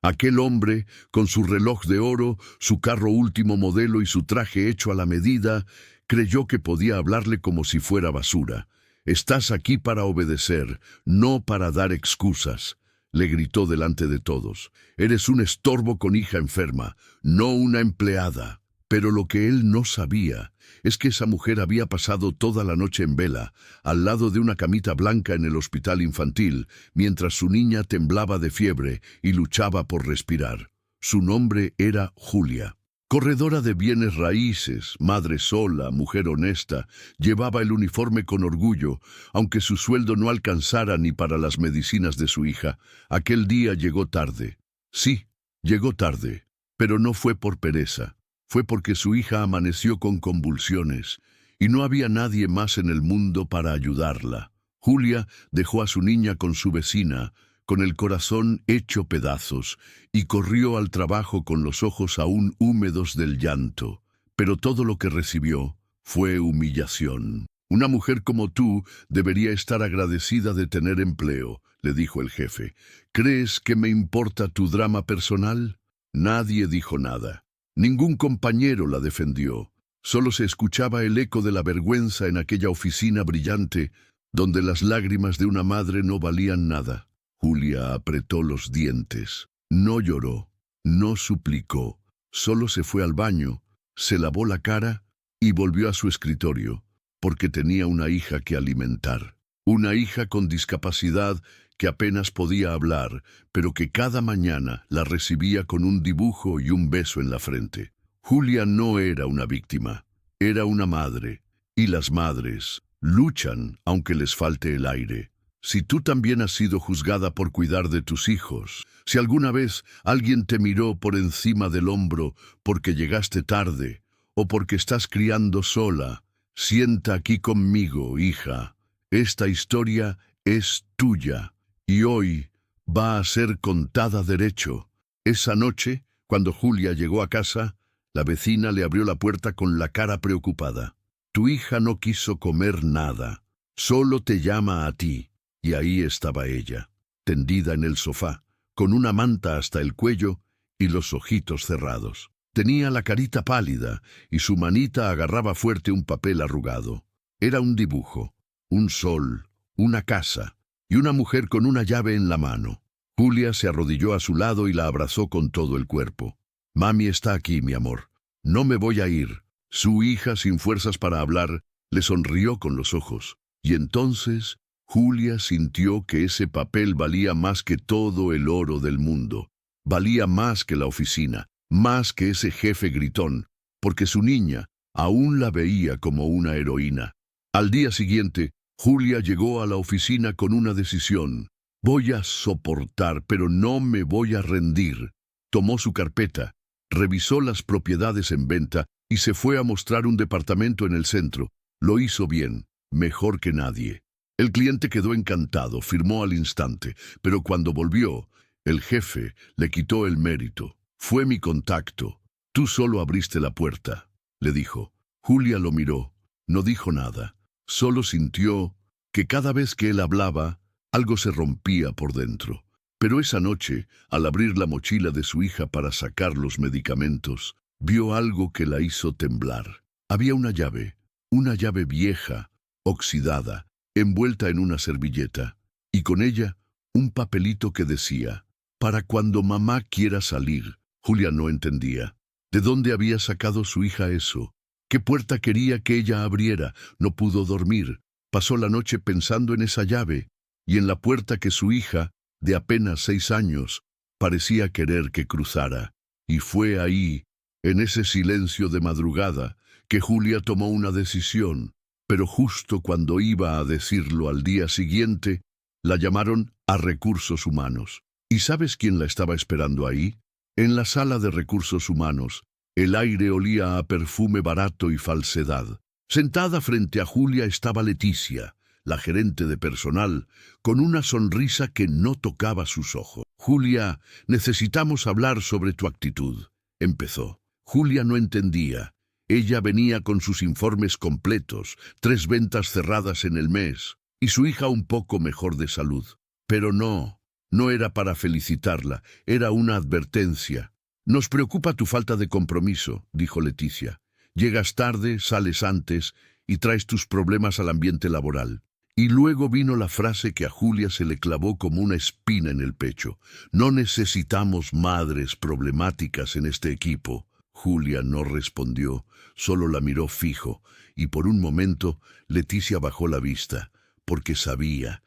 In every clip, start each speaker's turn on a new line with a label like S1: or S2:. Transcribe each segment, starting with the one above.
S1: Aquel hombre, con su reloj de oro, su carro último modelo y su traje hecho a la medida, creyó que podía hablarle como si fuera basura. «Estás aquí para obedecer, no para dar excusas», le gritó delante de todos. «Eres un estorbo con hija enferma, no una empleada». Pero lo que él no sabía es que esa mujer había pasado toda la noche en vela, al lado de una camita blanca en el hospital infantil, mientras su niña temblaba de fiebre y luchaba por respirar. Su nombre era Julia. Corredora de bienes raíces, madre sola, mujer honesta, llevaba el uniforme con orgullo, aunque su sueldo no alcanzara ni para las medicinas de su hija. Aquel día llegó tarde. Sí, llegó tarde, pero no fue por pereza. Fue porque su hija amaneció con convulsiones y no había nadie más en el mundo para ayudarla. Julia dejó a su niña con su vecina, con el corazón hecho pedazos, y corrió al trabajo con los ojos aún húmedos del llanto. Pero todo lo que recibió fue humillación. «Una mujer como tú debería estar agradecida de tener empleo», le dijo el jefe. «¿Crees que me importa tu drama personal?» Nadie dijo nada. Ningún compañero la defendió. Solo se escuchaba el eco de la vergüenza en aquella oficina brillante, donde las lágrimas de una madre no valían nada. Julia apretó los dientes. No lloró, no suplicó. Solo se fue al baño, se lavó la cara y volvió a su escritorio, porque tenía una hija que alimentar. Una hija con discapacidad que apenas podía hablar, pero que cada mañana la recibía con un dibujo y un beso en la frente. Julia no era una víctima, era una madre, y las madres luchan aunque les falte el aire. Si tú también has sido juzgada por cuidar de tus hijos, si alguna vez alguien te miró por encima del hombro porque llegaste tarde o porque estás criando sola, sienta aquí conmigo, hija. Esta historia es tuya. Y hoy va a ser contada derecho. Esa noche, cuando Julia llegó a casa, la vecina le abrió la puerta con la cara preocupada. «Tu hija no quiso comer nada, solo te llama a ti». Y ahí estaba ella, tendida en el sofá, con una manta hasta el cuello y los ojitos cerrados. Tenía la carita pálida y su manita agarraba fuerte un papel arrugado. Era un dibujo, un sol, una casa y una mujer con una llave en la mano. Julia se arrodilló a su lado y la abrazó con todo el cuerpo. «Mami está aquí, mi amor. No me voy a ir». Su hija, sin fuerzas para hablar, le sonrió con los ojos. Y entonces Julia sintió que ese papel valía más que todo el oro del mundo. Valía más que la oficina, más que ese jefe gritón, porque su niña aún la veía como una heroína. Al día siguiente, Julia llegó a la oficina con una decisión. «Voy a soportar, pero no me voy a rendir». Tomó su carpeta, revisó las propiedades en venta y se fue a mostrar un departamento en el centro. Lo hizo bien, mejor que nadie. El cliente quedó encantado, firmó al instante, pero cuando volvió, el jefe le quitó el mérito. «Fue mi contacto. Tú solo abriste la puerta», le dijo. Julia lo miró, no dijo nada. Solo sintió que cada vez que él hablaba, algo se rompía por dentro. Pero esa noche, al abrir la mochila de su hija para sacar los medicamentos, vio algo que la hizo temblar. Había una llave vieja, oxidada, envuelta en una servilleta, y con ella un papelito que decía: «Para cuando mamá quiera salir». Julia no entendía. ¿De dónde había sacado su hija eso? ¿Qué puerta quería que ella abriera? No pudo dormir. Pasó la noche pensando en esa llave y en la puerta que su hija, de apenas 6 años, parecía querer que cruzara. Y fue ahí, en ese silencio de madrugada, que Julia tomó una decisión. Pero justo cuando iba a decirlo al día siguiente, la llamaron a Recursos Humanos. ¿Y sabes quién la estaba esperando ahí? En la sala de Recursos Humanos, el aire olía a perfume barato y falsedad. Sentada frente a Julia estaba Leticia, la gerente de personal, con una sonrisa que no tocaba sus ojos. «Julia, necesitamos hablar sobre tu actitud», empezó. Julia no entendía. Ella venía con sus informes completos, 3 ventas cerradas en el mes, y su hija un poco mejor de salud. Pero no, No era para felicitarla, era una advertencia. Nos preocupa tu falta de compromiso, dijo Leticia. Llegas tarde, sales antes y traes tus problemas al ambiente laboral. Y luego vino la frase que a Julia se le clavó como una espina en el pecho. No necesitamos madres problemáticas en este equipo. Julia no respondió, solo la miró fijo, y por un momento Leticia bajó la vista, porque sabía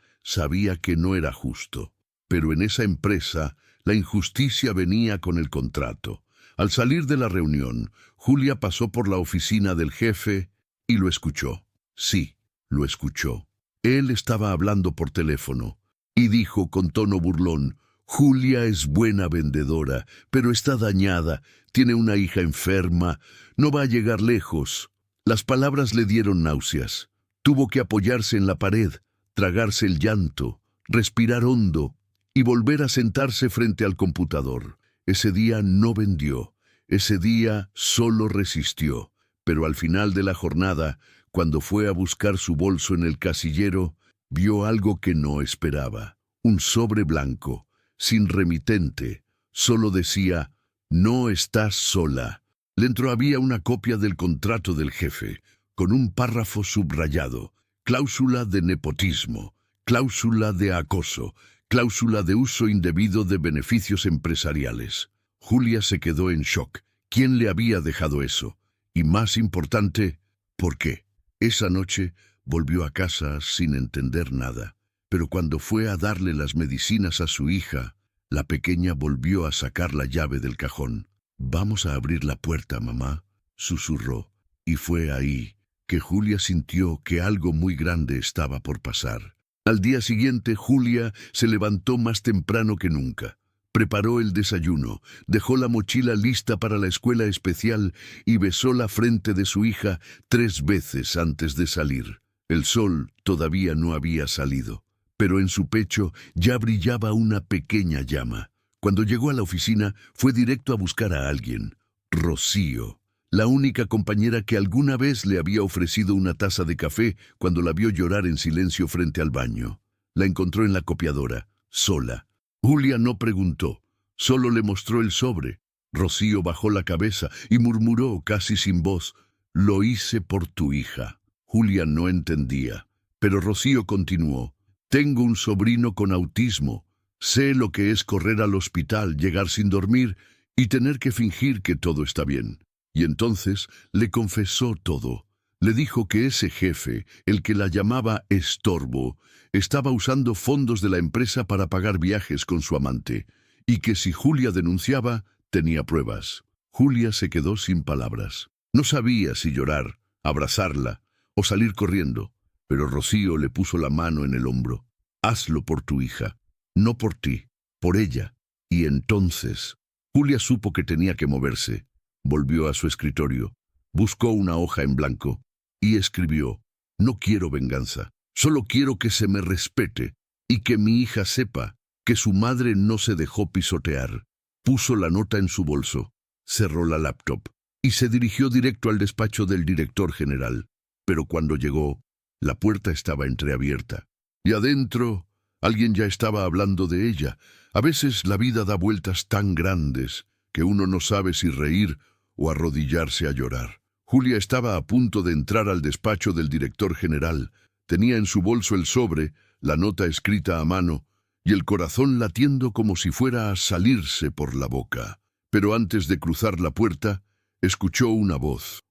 S1: que no era justo. Pero en esa empresa, la injusticia venía con el contrato. Al salir de la reunión, Julia pasó por la oficina del jefe y lo escuchó. Sí, lo escuchó. Él estaba hablando por teléfono y dijo con tono burlón: Julia es buena vendedora, pero está dañada, tiene una hija enferma, no va a llegar lejos. Las palabras le dieron náuseas. Tuvo que apoyarse en la pared, tragarse el llanto, respirar hondo y volver a sentarse frente al computador. Ese día no vendió, ese día solo resistió, pero al final de la jornada, cuando fue a buscar su bolso en el casillero, vio algo que no esperaba. Un sobre blanco, sin remitente, solo decía: no estás sola. Dentro había una copia del contrato del jefe, con un párrafo subrayado: cláusula de nepotismo, cláusula de acoso, cláusula de uso indebido de beneficios empresariales. Julia se quedó en shock. ¿Quién le había dejado eso? Y más importante, ¿por qué? Esa noche volvió a casa sin entender nada, pero cuando fue a darle las medicinas a su hija, la pequeña volvió a sacar la llave del cajón. «Vamos a abrir la puerta, mamá», susurró, y fue ahí que Julia sintió que algo muy grande estaba por pasar. Al día siguiente, Julia se levantó más temprano que nunca. Preparó el desayuno, dejó la mochila lista para la escuela especial y besó la frente de su hija 3 veces antes de salir. El sol todavía no había salido, pero en su pecho ya brillaba una pequeña llama. Cuando llegó a la oficina, fue directo a buscar a alguien: Rocío, la única compañera que alguna vez le había ofrecido una taza de café cuando la vio llorar en silencio frente al baño. La encontró en la copiadora, sola. Julia no preguntó, solo le mostró el sobre. Rocío bajó la cabeza y murmuró casi sin voz: «Lo hice por tu hija». Julia no entendía, pero Rocío continuó: «Tengo un sobrino con autismo. Sé lo que es correr al hospital, llegar sin dormir y tener que fingir que todo está bien». Y entonces le confesó todo. Le dijo que ese jefe, el que la llamaba estorbo, estaba usando fondos de la empresa para pagar viajes con su amante, y que si Julia denunciaba, tenía pruebas. Julia se quedó sin palabras. No sabía si llorar, abrazarla o salir corriendo, pero Rocío le puso la mano en el hombro. «Hazlo por tu hija, no por ti, por ella». Y entonces Julia supo que tenía que moverse. Volvió a su escritorio, buscó una hoja en blanco y escribió: «No quiero venganza, solo quiero que se me respete y que mi hija sepa que su madre no se dejó pisotear». Puso la nota en su bolso, cerró la laptop y se dirigió directo al despacho del director general. Pero cuando llegó, la puerta estaba entreabierta. Y adentro, alguien ya estaba hablando de ella. A veces la vida da vueltas tan grandes que uno no sabe si reír o arrodillarse a llorar. Julia estaba a punto de entrar al despacho del director general. Tenía en su bolso el sobre, la nota escrita a mano, y el corazón latiendo como si fuera a salirse por la boca. Pero antes de cruzar la puerta, escuchó una voz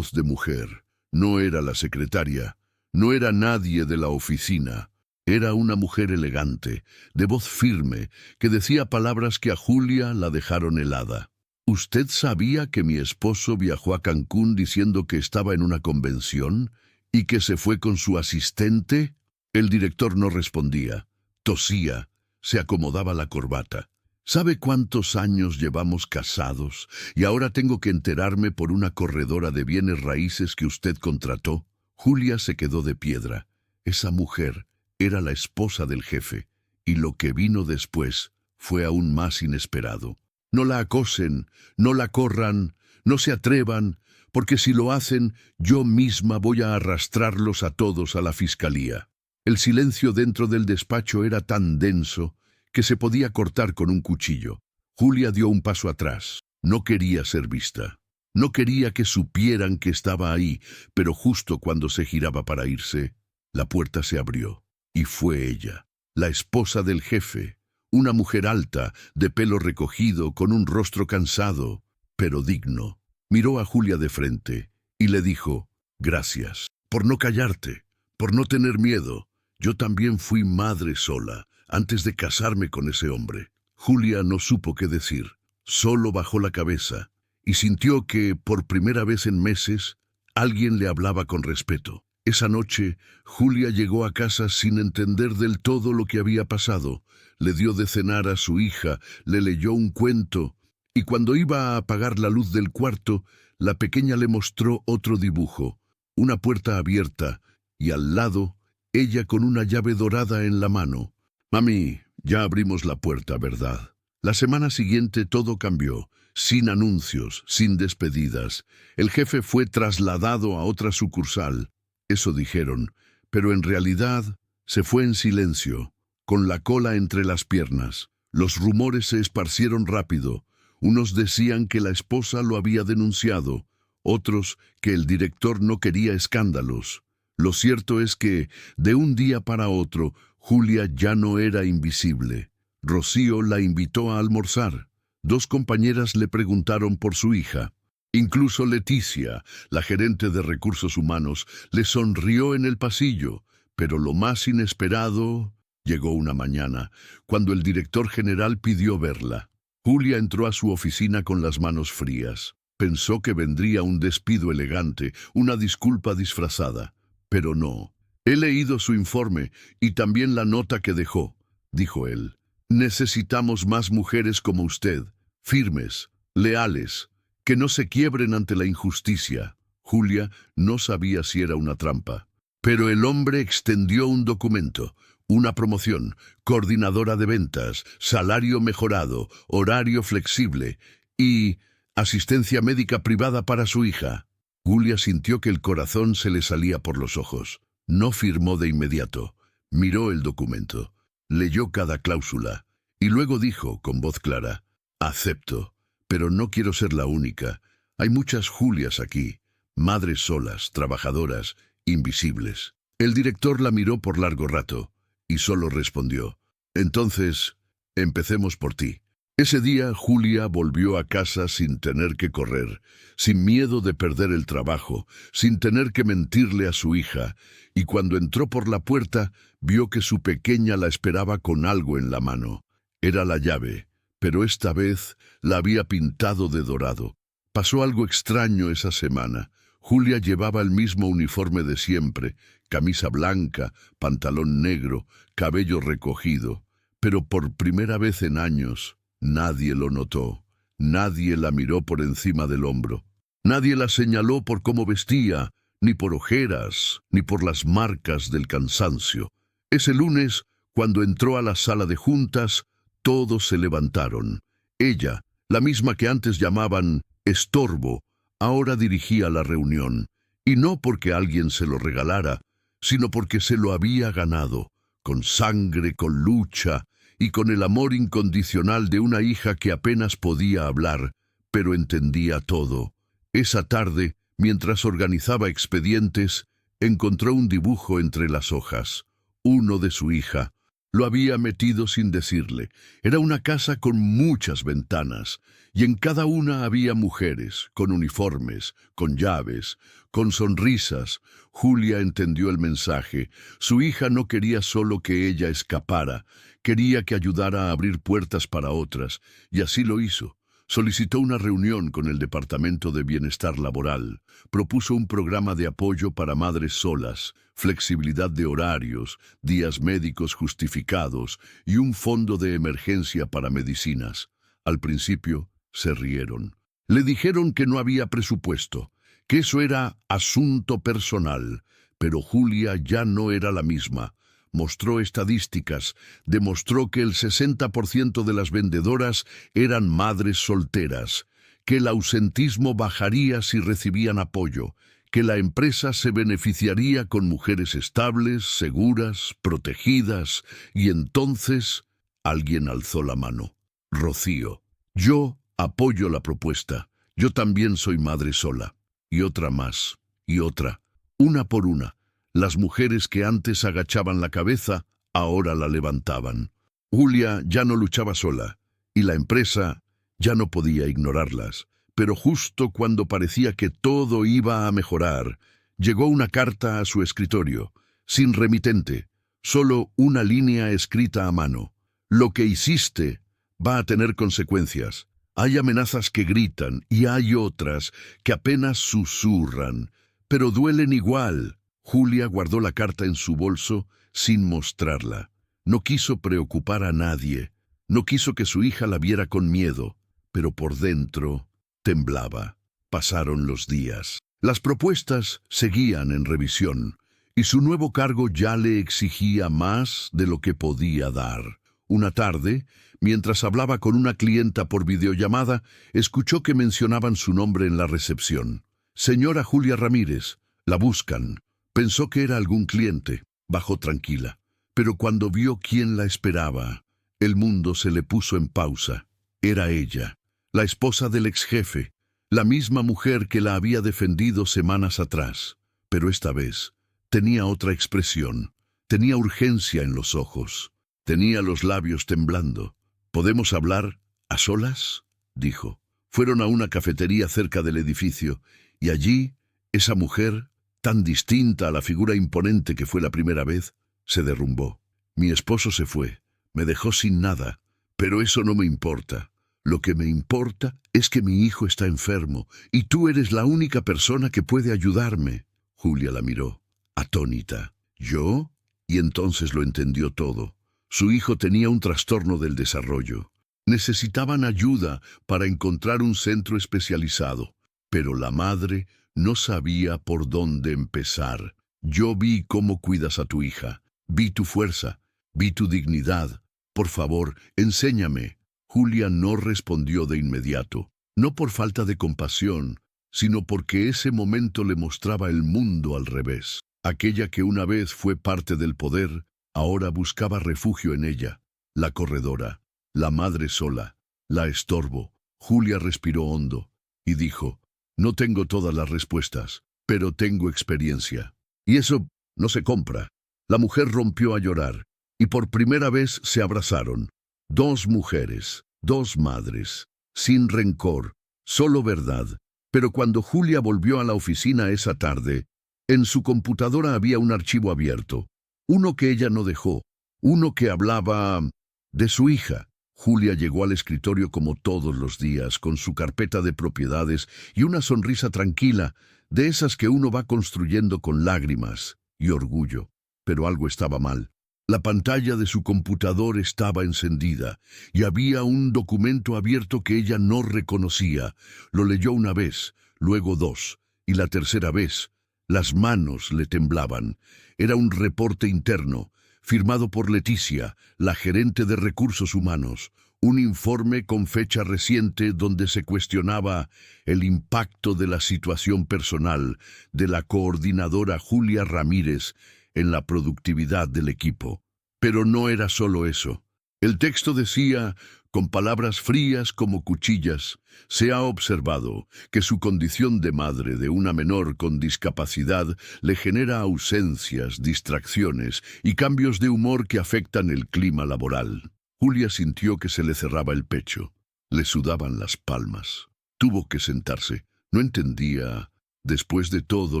S1: de mujer. No era la secretaria, no era nadie de la oficina. Era una mujer elegante, de voz firme, que decía palabras que a Julia la dejaron helada. «¿Usted sabía que mi esposo viajó a Cancún diciendo que estaba en una convención y que se fue con su asistente?» El director no respondía. Tosía, se acomodaba la corbata. «¿Sabe cuántos años llevamos casados y ahora tengo que enterarme por una corredora de bienes raíces que usted contrató?» Julia se quedó de piedra. Esa mujer era la esposa del jefe, y lo que vino después fue aún más inesperado. «No la acosen, no la corran, no se atrevan, porque si lo hacen, yo misma voy a arrastrarlos a todos a la fiscalía». El silencio dentro del despacho era tan denso que se podía cortar con un cuchillo. Julia dio un paso atrás. No quería ser vista. No quería que supieran que estaba ahí, pero justo cuando se giraba para irse, la puerta se abrió. Y fue ella, la esposa del jefe, una mujer alta, de pelo recogido, con un rostro cansado, pero digno. Miró a Julia de frente y le dijo: «Gracias, por no callarte, por no tener miedo. Yo también fui madre sola, antes de casarme con ese hombre». Julia no supo qué decir, solo bajó la cabeza y sintió que, por primera vez en meses, alguien le hablaba con respeto. Esa noche, Julia llegó a casa sin entender del todo lo que había pasado. Le dio de cenar a su hija, le leyó un cuento, y cuando iba a apagar la luz del cuarto, la pequeña le mostró otro dibujo, una puerta abierta, y al lado, ella con una llave dorada en la mano. «Mami, ya abrimos la puerta, ¿verdad?». La semana siguiente todo cambió, sin anuncios, sin despedidas. El jefe fue trasladado a otra sucursal. Eso dijeron, pero en realidad se fue en silencio, con la cola entre las piernas. Los rumores se esparcieron rápido. Unos decían que la esposa lo había denunciado, otros que el director no quería escándalos. Lo cierto es que, de un día para otro, Julia ya no era invisible. Rocío la invitó a almorzar. 2 compañeras le preguntaron por su hija. Incluso Leticia, la gerente de recursos humanos, le sonrió en el pasillo, pero lo más inesperado llegó una mañana, cuando el director general pidió verla. Julia entró a su oficina con las manos frías. Pensó que vendría un despido elegante, una disculpa disfrazada. Pero no. «He leído su informe y también la nota que dejó», dijo él. «Necesitamos más mujeres como usted, firmes, leales, que no se quiebren ante la injusticia». Julia no sabía si era una trampa. Pero el hombre extendió un documento, una promoción, coordinadora de ventas, salario mejorado, horario flexible y asistencia médica privada para su hija. Julia sintió que el corazón se le salía por los ojos. No firmó de inmediato. Miró el documento, leyó cada cláusula y luego dijo con voz clara: «Acepto, pero no quiero ser la única. Hay muchas Julias aquí, madres solas, trabajadoras, invisibles». El director la miró por largo rato y solo respondió: «Entonces, empecemos por ti». Ese día Julia volvió a casa sin tener que correr, sin miedo de perder el trabajo, sin tener que mentirle a su hija, y cuando entró por la puerta, vio que su pequeña la esperaba con algo en la mano. Era la llave, pero esta vez la había pintado de dorado. Pasó algo extraño esa semana. Julia llevaba el mismo uniforme de siempre, camisa blanca, pantalón negro, cabello recogido, pero por primera vez en años, nadie lo notó, nadie la miró por encima del hombro. Nadie la señaló por cómo vestía, ni por ojeras, ni por las marcas del cansancio. Ese lunes, cuando entró a la sala de juntas, todos se levantaron. Ella, la misma que antes llamaban estorbo, ahora dirigía la reunión, y no porque alguien se lo regalara, sino porque se lo había ganado, con sangre, con lucha, y con el amor incondicional de una hija que apenas podía hablar, pero entendía todo. Esa tarde, mientras organizaba expedientes, encontró un dibujo entre las hojas, uno de su hija. Lo había metido sin decirle. Era una casa con muchas ventanas, y en cada una había mujeres, con uniformes, con llaves, con sonrisas. Julia entendió el mensaje. Su hija no quería solo que ella escapara, quería que ayudara a abrir puertas para otras, y así lo hizo. Solicitó una reunión con el Departamento de Bienestar Laboral, propuso un programa de apoyo para madres solas, flexibilidad de horarios, días médicos justificados y un fondo de emergencia para medicinas. Al principio se rieron. Le dijeron que no había presupuesto, que eso era asunto personal, pero Julia ya no era la misma. Mostró estadísticas, demostró que el 60% de las vendedoras eran madres solteras, que el ausentismo bajaría si recibían apoyo, que la empresa se beneficiaría con mujeres estables, seguras, protegidas, y entonces Alguien alzó la mano. Rocío. Yo apoyo la propuesta. Yo también soy madre sola. Y otra más. Y otra. Una por una. Las mujeres que antes agachaban la cabeza, ahora la levantaban. Julia ya no luchaba sola. Y la empresa ya no podía ignorarlas. Pero justo cuando parecía que todo iba a mejorar, llegó una carta a su escritorio, sin remitente, solo una línea escrita a mano. Lo que hiciste va a tener consecuencias. Hay amenazas que gritan y hay otras que apenas susurran, pero duelen igual. Julia guardó la carta en su bolso sin mostrarla. No quiso preocupar a nadie. No quiso que su hija la viera con miedo, pero por dentro temblaba. Pasaron los días. Las propuestas seguían en revisión, y su nuevo cargo ya le exigía más de lo que podía dar. Una tarde, mientras hablaba con una clienta por videollamada, escuchó que mencionaban su nombre en la recepción. Señora Julia Ramírez, la buscan. Pensó que era algún cliente. Bajó tranquila. Pero cuando vio quién la esperaba, el mundo se le puso en pausa. Era ella, la esposa del ex jefe, la misma mujer que la había defendido semanas atrás. Pero esta vez tenía otra expresión. Tenía urgencia en los ojos. Tenía los labios temblando. ¿Podemos hablar a solas?, dijo. Fueron a una cafetería cerca del edificio, y allí, esa mujer, tan distinta a la figura imponente que fue la primera vez, se derrumbó. Mi esposo se fue, me dejó sin nada, pero eso no me importa. Lo que me importa es que mi hijo está enfermo, y tú eres la única persona que puede ayudarme. Julia la miró, atónita. ¿Yo? Y entonces lo entendió todo. Su hijo tenía un trastorno del desarrollo. Necesitaban ayuda para encontrar un centro especializado, pero la madre no sabía por dónde empezar. Yo vi cómo cuidas a tu hija, vi tu fuerza, vi tu dignidad. Por favor, enséñame. Julia no respondió de inmediato, no por falta de compasión, sino porque ese momento le mostraba el mundo al revés. Aquella que una vez fue parte del poder, ahora buscaba refugio en ella. La corredora, la madre sola, la estorbo. Julia respiró hondo y dijo, no tengo todas las respuestas, pero tengo experiencia. Y eso no se compra. La mujer rompió a llorar, y por primera vez se abrazaron. Dos mujeres, dos madres, sin rencor, solo verdad. Pero cuando Julia volvió a la oficina esa tarde, en su computadora había un archivo abierto. Uno que ella no dejó, uno que hablaba de su hija. Julia llegó al escritorio como todos los días, con su carpeta de propiedades y una sonrisa tranquila, de esas que uno va construyendo con lágrimas y orgullo. Pero algo estaba mal. La pantalla de su computador estaba encendida y había un documento abierto que ella no reconocía. Lo leyó una vez, luego dos, y la tercera vez. Las manos le temblaban. Era un reporte interno, firmado por Leticia, la gerente de recursos humanos, un informe con fecha reciente donde se cuestionaba el impacto de la situación personal de la coordinadora Julia Ramírez en la productividad del equipo. Pero no era solo eso. El texto decía, con palabras frías como cuchillas, se ha observado que su condición de madre de una menor con discapacidad le genera ausencias, distracciones y cambios de humor que afectan el clima laboral. Julia sintió que se le cerraba el pecho. Le sudaban las palmas. Tuvo que sentarse. No entendía, después de todo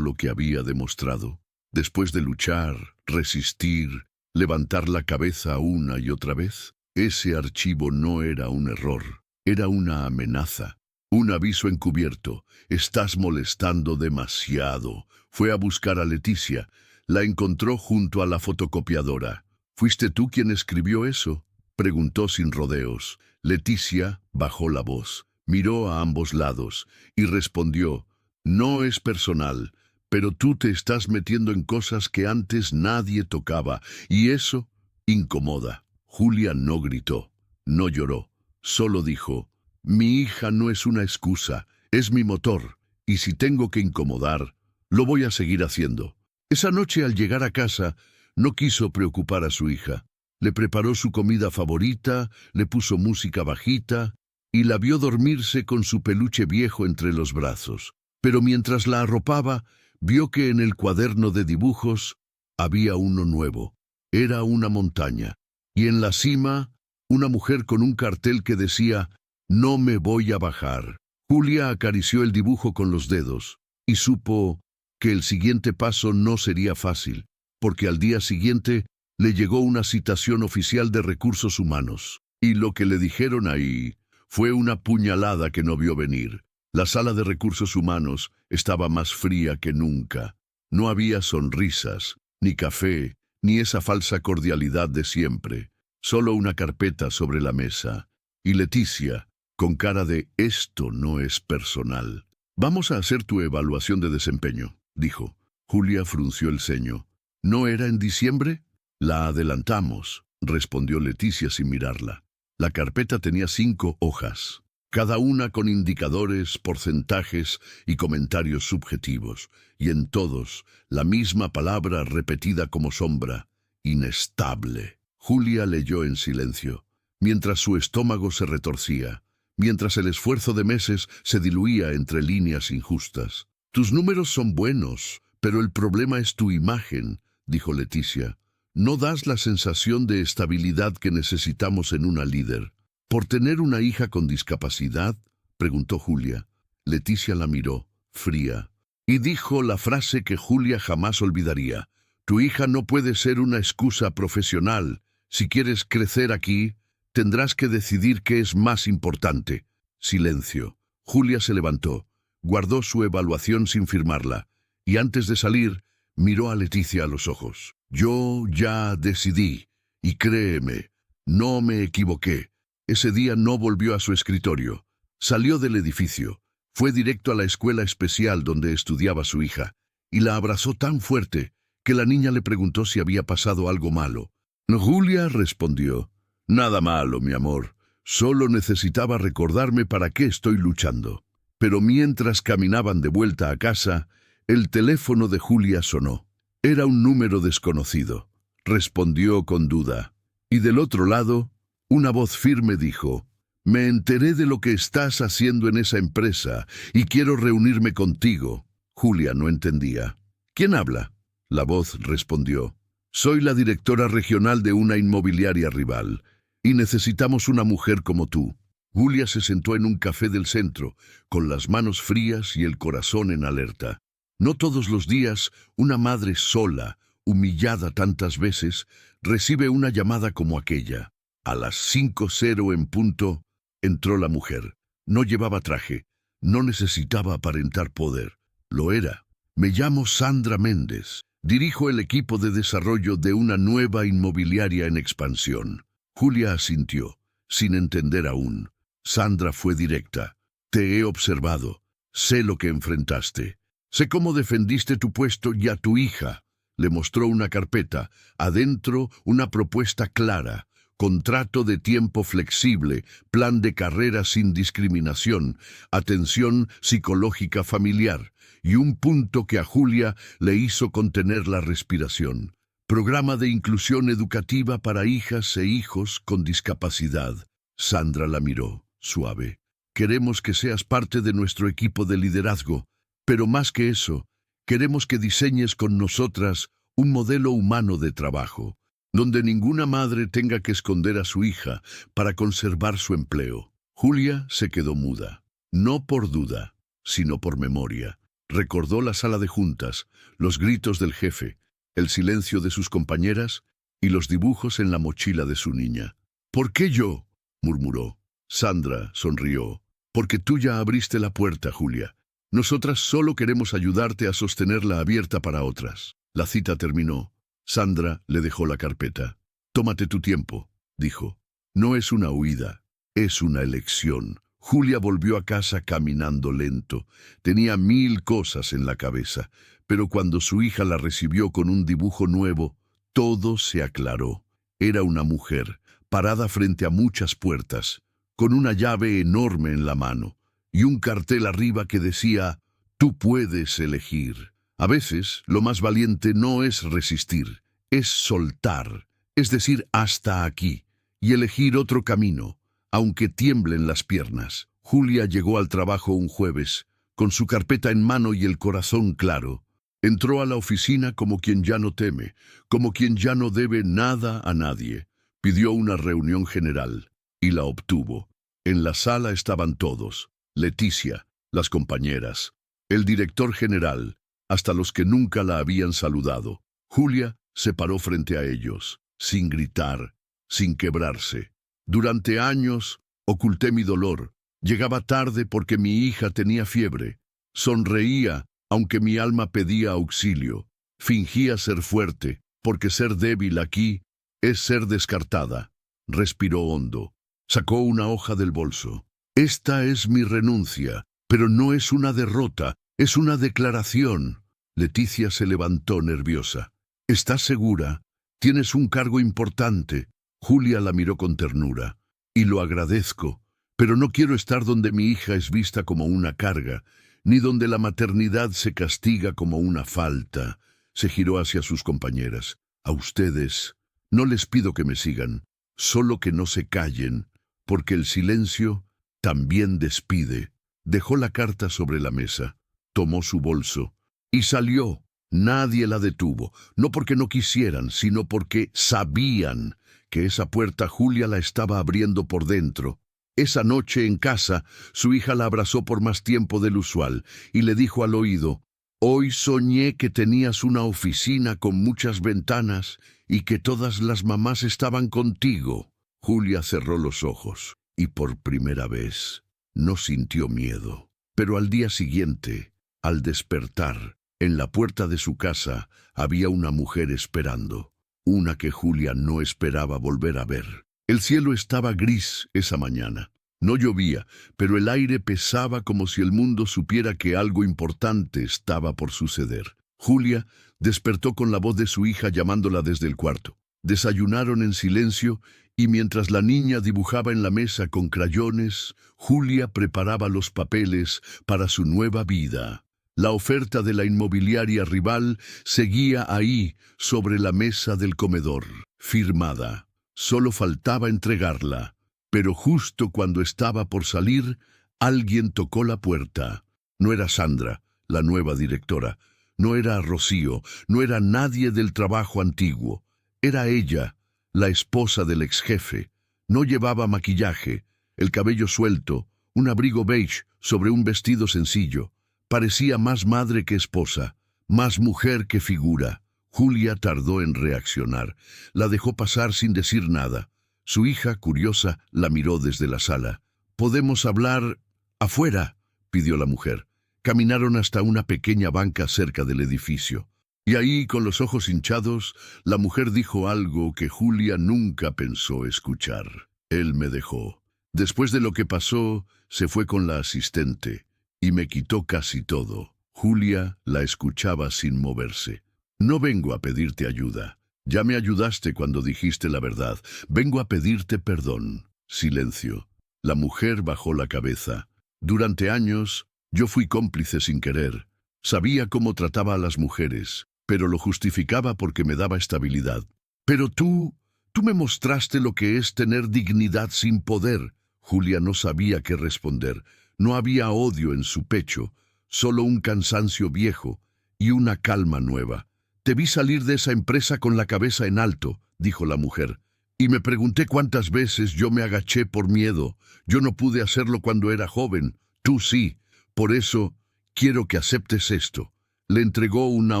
S1: lo que había demostrado, después de luchar, resistir, levantar la cabeza una y otra vez. Ese archivo no era un error, era una amenaza, un aviso encubierto. Estás molestando demasiado. Fue a buscar a Leticia. La encontró junto a la fotocopiadora. ¿Fuiste tú quien escribió eso?, preguntó sin rodeos. Leticia bajó la voz, miró a ambos lados y respondió, no es personal, pero tú te estás metiendo en cosas que antes nadie tocaba, y eso incomoda. Julia no gritó, no lloró, solo dijo, mi hija no es una excusa, es mi motor, y si tengo que incomodar, lo voy a seguir haciendo. Esa noche al llegar a casa, no quiso preocupar a su hija. Le preparó su comida favorita, le puso música bajita y la vio dormirse con su peluche viejo entre los brazos. Pero mientras la arropaba, vio que en el cuaderno de dibujos había uno nuevo. Era una montaña, y en la cima, una mujer con un cartel que decía, «No me voy a bajar». Julia acarició el dibujo con los dedos, y supo que el siguiente paso no sería fácil, porque al día siguiente le llegó una citación oficial de Recursos Humanos, y lo que le dijeron ahí fue una puñalada que no vio venir. La sala de Recursos Humanos estaba más fría que nunca. No había sonrisas, ni café, ni esa falsa cordialidad de siempre. Solo una carpeta sobre la mesa. Y Leticia, con cara de «esto no es personal». «Vamos a hacer tu evaluación de desempeño», dijo. Julia frunció el ceño. «¿No era en diciembre?» «La adelantamos», respondió Leticia sin mirarla. La carpeta tenía 5 hojas, cada una con indicadores, porcentajes y comentarios subjetivos, y en todos la misma palabra repetida como sombra: inestable. Julia leyó en silencio, mientras su estómago se retorcía, mientras el esfuerzo de meses se diluía entre líneas injustas. «Tus números son buenos, pero el problema es tu imagen», dijo Leticia. «No das la sensación de estabilidad que necesitamos en una líder». «¿Por tener una hija con discapacidad?», preguntó Julia. Leticia la miró, fría, y dijo la frase que Julia jamás olvidaría. «Tu hija no puede ser una excusa profesional. Si quieres crecer aquí, tendrás que decidir qué es más importante». Silencio. Julia se levantó, guardó su evaluación sin firmarla, y antes de salir, miró a Leticia a los ojos. «Yo ya decidí, y créeme, no me equivoqué». Ese día no volvió a su escritorio. Salió del edificio, fue directo a la escuela especial donde estudiaba su hija, y la abrazó tan fuerte que la niña le preguntó si había pasado algo malo. Julia respondió: «Nada malo, mi amor. Solo necesitaba recordarme para qué estoy luchando». Pero mientras caminaban de vuelta a casa, el teléfono de Julia sonó. Era un número desconocido. Respondió con duda. Y del otro lado, una voz firme dijo: «Me enteré de lo que estás haciendo en esa empresa y quiero reunirme contigo». Julia no entendía. «¿Quién habla?». La voz respondió: «Soy la directora regional de una inmobiliaria rival, y necesitamos una mujer como tú». Julia se sentó en un café del centro, con las manos frías y el corazón en alerta. No todos los días una madre sola, humillada tantas veces, recibe una llamada como aquella. A las 5:00 en punto, entró la mujer. No llevaba traje, no necesitaba aparentar poder. Lo era. «Me llamo Sandra Méndez. Dirijo el equipo de desarrollo de una nueva inmobiliaria en expansión». Julia asintió, sin entender aún. Sandra fue directa. «Te he observado. Sé lo que enfrentaste. Sé cómo defendiste tu puesto y a tu hija». Le mostró una carpeta. Adentro, una propuesta clara. Contrato de tiempo flexible, plan de carrera sin discriminación, atención psicológica familiar, y un punto que a Julia le hizo contener la respiración. Programa de inclusión educativa para hijas e hijos con discapacidad. Sandra la miró, suave. «Queremos que seas parte de nuestro equipo de liderazgo, pero más que eso, queremos que diseñes con nosotras un modelo humano de trabajo, donde ninguna madre tenga que esconder a su hija para conservar su empleo». Julia se quedó muda, no por duda, sino por memoria. Recordó la sala de juntas, los gritos del jefe, el silencio de sus compañeras y los dibujos en la mochila de su niña. «¿Por qué yo?», murmuró. Sandra sonrió. «Porque tú ya abriste la puerta, Julia. Nosotras solo queremos ayudarte a sostenerla abierta para otras». La cita terminó. Sandra le dejó la carpeta. «Tómate tu tiempo», dijo. «No es una huida, es una elección». Julia volvió a casa caminando lento. Tenía 1000 cosas en la cabeza, pero cuando su hija la recibió con un dibujo nuevo, todo se aclaró. Era una mujer, parada frente a muchas puertas, con una llave enorme en la mano, y un cartel arriba que decía: «Tú puedes elegir». A veces, lo más valiente no es resistir, es soltar. es decir, hasta aquí, y elegir otro camino, aunque tiemblen las piernas. Julia llegó al trabajo un jueves, con su carpeta en mano y el corazón claro. Entró a la oficina como quien ya no teme, como quien ya no debe nada a nadie. Pidió una reunión general, y la obtuvo. En la sala estaban todos: Leticia, las compañeras, el director general, hasta los que nunca la habían saludado. Julia se paró frente a ellos, sin gritar, sin quebrarse. Durante años oculté mi dolor. Llegaba tarde porque mi hija tenía fiebre. Sonreía, aunque mi alma pedía auxilio. Fingía ser fuerte, porque ser débil aquí es ser descartada. Respiró hondo. Sacó una hoja del bolso. Esta es mi renuncia, pero no es una derrota, es una declaración. Leticia se levantó nerviosa. ¿Estás segura? Tienes un cargo importante. Julia la miró con ternura. Y lo agradezco, pero no quiero estar donde mi hija es vista como una carga, ni donde la maternidad se castiga como una falta. Se giró hacia sus compañeras. A ustedes, no les pido que me sigan, solo que no se callen, porque el silencio también despide. Dejó la carta sobre la mesa, tomó su bolso y salió. Nadie la detuvo, no porque no quisieran, sino porque sabían que esa puerta Julia la estaba abriendo por dentro. Esa noche en casa, su hija la abrazó por más tiempo del usual y le dijo al oído: «Hoy soñé que tenías una oficina con muchas ventanas y que todas las mamás estaban contigo». Julia cerró los ojos y por primera vez no sintió miedo. Pero al día siguiente, al despertar, en la puerta de su casa había una mujer esperando, una que Julia no esperaba volver a ver. El cielo estaba gris esa mañana. No llovía, pero el aire pesaba como si el mundo supiera que algo importante estaba por suceder. Julia despertó con la voz de su hija llamándola desde el cuarto. Desayunaron en silencio y mientras la niña dibujaba en la mesa con crayones, Julia preparaba los papeles para su nueva vida. La oferta de la inmobiliaria rival seguía ahí, sobre la mesa del comedor, firmada. Solo faltaba entregarla, pero justo cuando estaba por salir, alguien tocó la puerta. No era Sandra, la nueva directora, no era Rocío, no era nadie del trabajo antiguo. Era ella, la esposa del ex jefe. No llevaba maquillaje, el cabello suelto, un abrigo beige sobre un vestido sencillo. Parecía más madre que esposa, más mujer que figura. Julia tardó en reaccionar. La dejó pasar sin decir nada. Su hija, curiosa, la miró desde la sala. «¿Podemos hablar afuera?», pidió la mujer. Caminaron hasta una pequeña banca cerca del edificio. Y ahí, con los ojos hinchados, la mujer dijo algo que Julia nunca pensó escuchar. «Él me dejó. Después de lo que pasó, se fue con la asistente y me quitó casi todo». Julia la escuchaba sin moverse. «No vengo a pedirte ayuda. Ya me ayudaste cuando dijiste la verdad. Vengo a pedirte perdón». Silencio. La mujer bajó la cabeza. «Durante años, yo fui cómplice sin querer. Sabía cómo trataba a las mujeres, pero lo justificaba porque me daba estabilidad. Pero tú me mostraste lo que es tener dignidad sin poder». Julia no sabía qué responder. No había odio en su pecho, solo un cansancio viejo y una calma nueva. «Te vi salir de esa empresa con la cabeza en alto», dijo la mujer, «y me pregunté cuántas veces yo me agaché por miedo. Yo no pude hacerlo cuando era joven, tú sí. Por eso quiero que aceptes esto». Le entregó una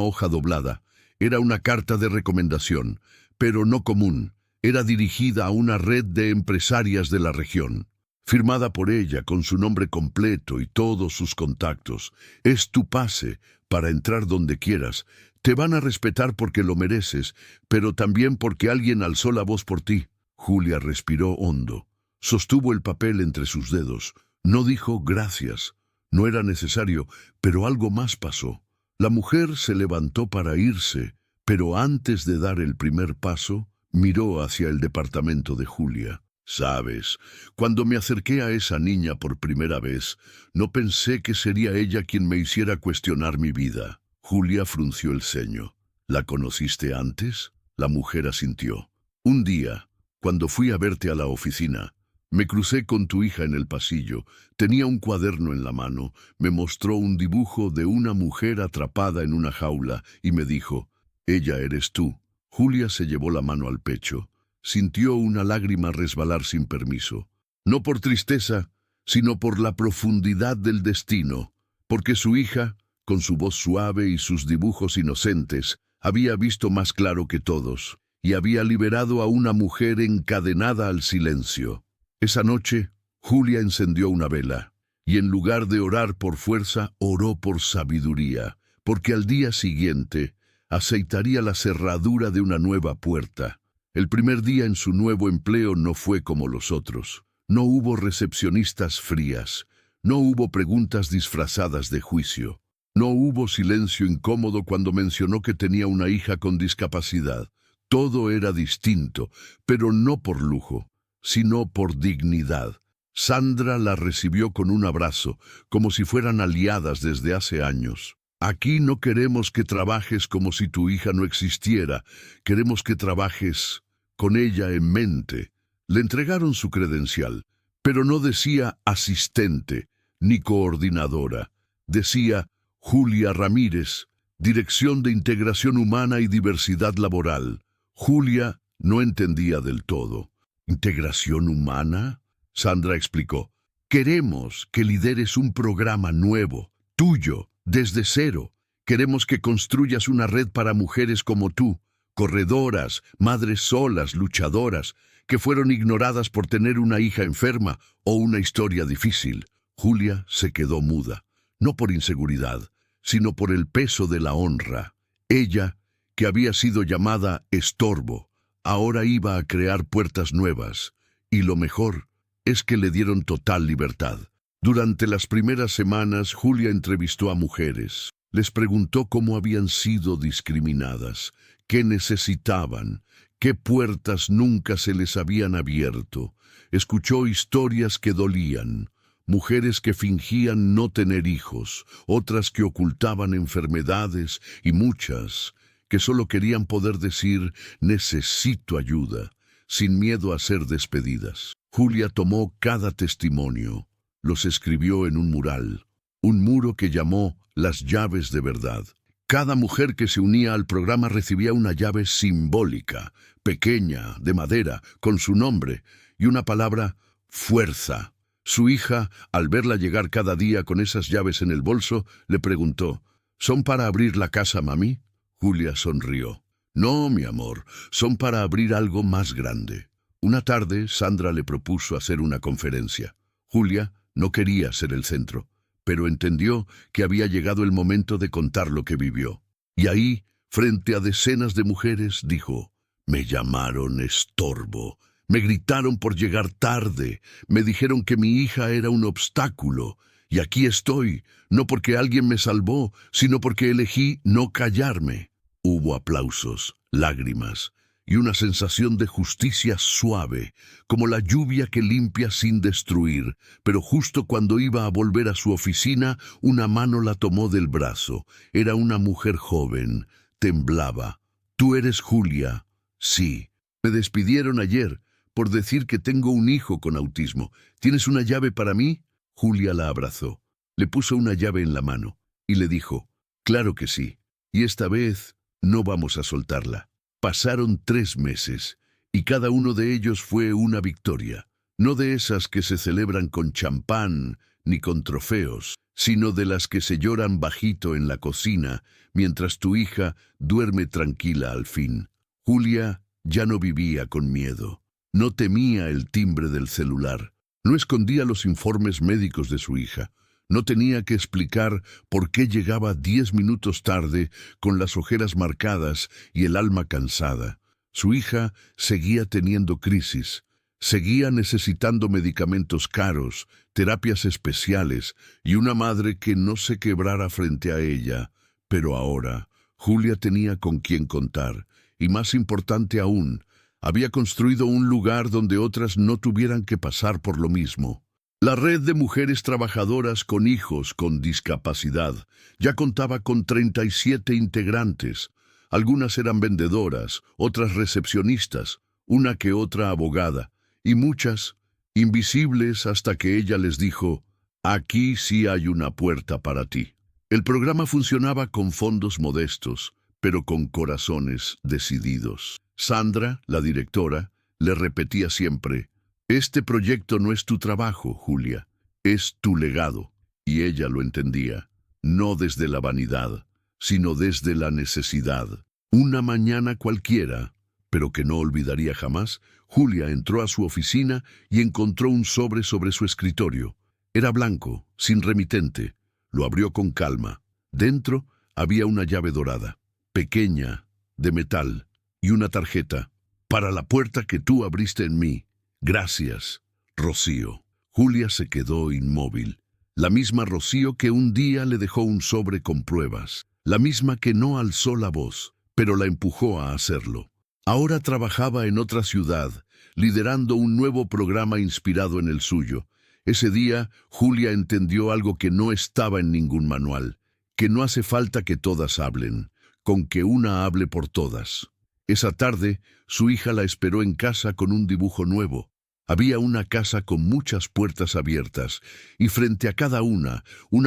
S1: hoja doblada. Era una carta de recomendación, pero no común. Era dirigida a una red de empresarias de la región. Firmada por ella, con su nombre completo y todos sus contactos. «Es tu pase para entrar donde quieras. Te van a respetar porque lo mereces, pero también porque alguien alzó la voz por ti». Julia respiró hondo. Sostuvo el papel entre sus dedos. No dijo gracias. No era necesario, pero algo más pasó. La mujer se levantó para irse, pero antes de dar el primer paso, miró hacia el departamento de Julia. «Sabes, cuando me acerqué a esa niña por primera vez, no pensé que sería ella quien me hiciera cuestionar mi vida». Julia frunció el ceño. «¿La conociste antes?». La mujer asintió. Un día, cuando fui a verte a la oficina, me crucé con tu hija en el pasillo. Tenía un cuaderno en la mano, me mostró un dibujo de una mujer atrapada en una jaula y me dijo, «Ella eres tú». Julia se llevó la mano al pecho. Sintió una lágrima resbalar sin permiso. No por tristeza, sino por la profundidad del destino, porque su hija, con su voz suave y sus dibujos inocentes, había visto más claro que todos, y había liberado a una mujer encadenada al silencio. Esa noche, Julia encendió una vela, y en lugar de orar por fuerza, oró por sabiduría, porque al día siguiente aceitaría la cerradura de una nueva puerta. El primer día en su nuevo empleo no fue como los otros. No hubo recepcionistas frías, no hubo preguntas disfrazadas de juicio, no hubo silencio incómodo cuando mencionó que tenía una hija con discapacidad. Todo era distinto, pero no por lujo, sino por dignidad. Sandra la recibió con un abrazo, como si fueran aliadas desde hace años. Aquí no queremos que trabajes como si tu hija no existiera, queremos que trabajes con ella en mente. Le entregaron su credencial, pero no decía asistente ni coordinadora. Decía Julia Ramírez, Dirección de Integración Humana y Diversidad Laboral. Julia no entendía del todo. ¿Integración humana? Sandra explicó. Queremos que lideres un programa nuevo, tuyo, desde cero. Queremos que construyas una red para mujeres como tú, corredoras, madres solas, luchadoras, que fueron ignoradas por tener una hija enferma o una historia difícil. Julia se quedó muda, no por inseguridad, sino por el peso de la honra. Ella, que había sido llamada estorbo, ahora iba a crear puertas nuevas, y lo mejor es que le dieron total libertad. Durante las primeras semanas, Julia entrevistó a mujeres. Les preguntó cómo habían sido discriminadas, qué necesitaban, qué puertas nunca se les habían abierto. Escuchó historias que dolían, mujeres que fingían no tener hijos, otras que ocultaban enfermedades y muchas que solo querían poder decir «necesito ayuda», sin miedo a ser despedidas. Julia tomó cada testimonio, los escribió en un mural, un muro que llamó Las Llaves de Verdad. Cada mujer que se unía al programa recibía una llave simbólica, pequeña, de madera, con su nombre y una palabra, fuerza. Su hija, al verla llegar cada día con esas llaves en el bolso, le preguntó, ¿son para abrir la casa, mami? Julia sonrió. No, mi amor, son para abrir algo más grande. Una tarde, Sandra le propuso hacer una conferencia. Julia no quería ser el centro, pero entendió que había llegado el momento de contar lo que vivió. Y ahí, frente a decenas de mujeres, dijo, me llamaron estorbo, me gritaron por llegar tarde, me dijeron que mi hija era un obstáculo, y aquí estoy, no porque alguien me salvó, sino porque elegí no callarme. Hubo aplausos, lágrimas, y una sensación de justicia suave, como la lluvia que limpia sin destruir, pero justo cuando iba a volver a su oficina, una mano la tomó del brazo. Era una mujer joven, temblaba. ¿Tú eres Julia? Sí. Me despidieron ayer por decir que tengo un hijo con autismo. ¿Tienes una llave para mí? Julia la abrazó, le puso una llave en la mano y le dijo, claro que sí, y esta vez no vamos a soltarla. Pasaron 3 meses, y cada uno de ellos fue una victoria, no de esas que se celebran con champán ni con trofeos, sino de las que se lloran bajito en la cocina mientras tu hija duerme tranquila al fin. Julia ya no vivía con miedo, no temía el timbre del celular, no escondía los informes médicos de su hija. No tenía que explicar por qué llegaba 10 minutos tarde con las ojeras marcadas y el alma cansada. Su hija seguía teniendo crisis, seguía necesitando medicamentos caros, terapias especiales y una madre que no se quebrara frente a ella. Pero ahora, Julia tenía con quién contar y, más importante aún, había construido un lugar donde otras no tuvieran que pasar por lo mismo. La red de mujeres trabajadoras con hijos con discapacidad ya contaba con 37 integrantes. Algunas eran vendedoras, otras recepcionistas, una que otra abogada, y muchas, invisibles hasta que ella les dijo, aquí sí hay una puerta para ti. El programa funcionaba con fondos modestos, pero con corazones decididos. Sandra, la directora, le repetía siempre, este proyecto no es tu trabajo, Julia, es tu legado. Y ella lo entendía, no desde la vanidad, sino desde la necesidad. Una mañana cualquiera, pero que no olvidaría jamás, Julia entró a su oficina y encontró un sobre su escritorio. Era blanco, sin remitente. Lo abrió con calma. Dentro había una llave dorada, pequeña, de metal, y una tarjeta. Para la puerta que tú abriste en mí. Gracias, Rocío. Julia se quedó inmóvil. La misma Rocío que un día le dejó un sobre con pruebas. La misma que no alzó la voz, pero la empujó a hacerlo. Ahora trabajaba en otra ciudad, liderando un nuevo programa inspirado en el suyo. Ese día, Julia entendió algo que no estaba en ningún manual, que no hace falta que todas hablen, con que una hable por todas. Esa tarde, su hija la esperó en casa con un dibujo nuevo. Había una casa con muchas puertas abiertas, y frente a cada una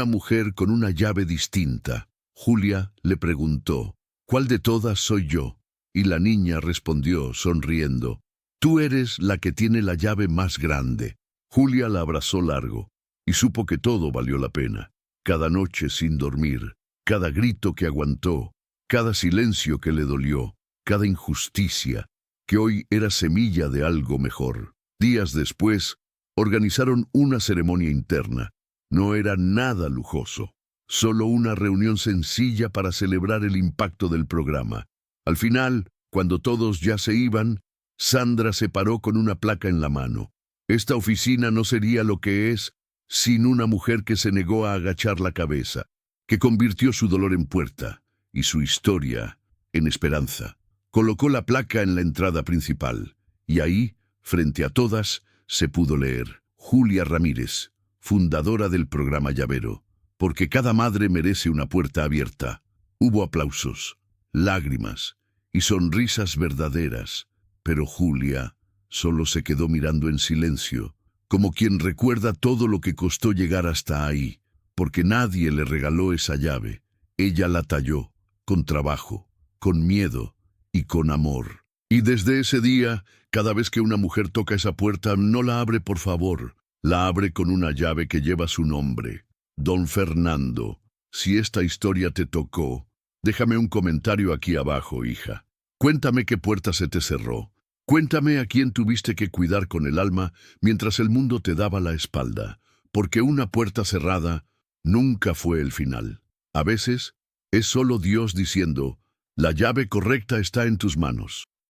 S1: mujer con una llave distinta. Julia le preguntó, ¿cuál de todas soy yo? Y la niña respondió, sonriendo, tú eres la que tiene la llave más grande. Julia la abrazó largo, y supo que todo valió la pena. Cada noche sin dormir, cada grito que aguantó, cada silencio que le dolió, cada injusticia, que hoy era semilla de algo mejor. Días después, organizaron una ceremonia interna. No era nada lujoso, solo una reunión sencilla para celebrar el impacto del programa. Al final, cuando todos ya se iban, Sandra se paró con una placa en la mano. Esta oficina no sería lo que es sin una mujer que se negó a agachar la cabeza, que convirtió su dolor en puerta y su historia en esperanza. Colocó la placa en la entrada principal, y ahí, frente a todas, se pudo leer, Julia Ramírez, fundadora del programa Llavero, porque cada madre merece una puerta abierta. Hubo aplausos, lágrimas y sonrisas verdaderas, pero Julia solo se quedó mirando en silencio, como quien recuerda todo lo que costó llegar hasta ahí, porque nadie le regaló esa llave. Ella la talló, con trabajo, con miedo y con amor. Y desde ese día, cada vez que una mujer toca esa puerta, no la abre por favor, la abre con una llave que lleva su nombre. Don Fernando, si esta historia te tocó, déjame un comentario aquí abajo, hija. Cuéntame qué puerta se te cerró. Cuéntame a quién tuviste que cuidar con el alma mientras el mundo te daba la espalda, porque una puerta cerrada nunca fue el final. A veces, es solo Dios diciendo, la llave correcta está en tus manos.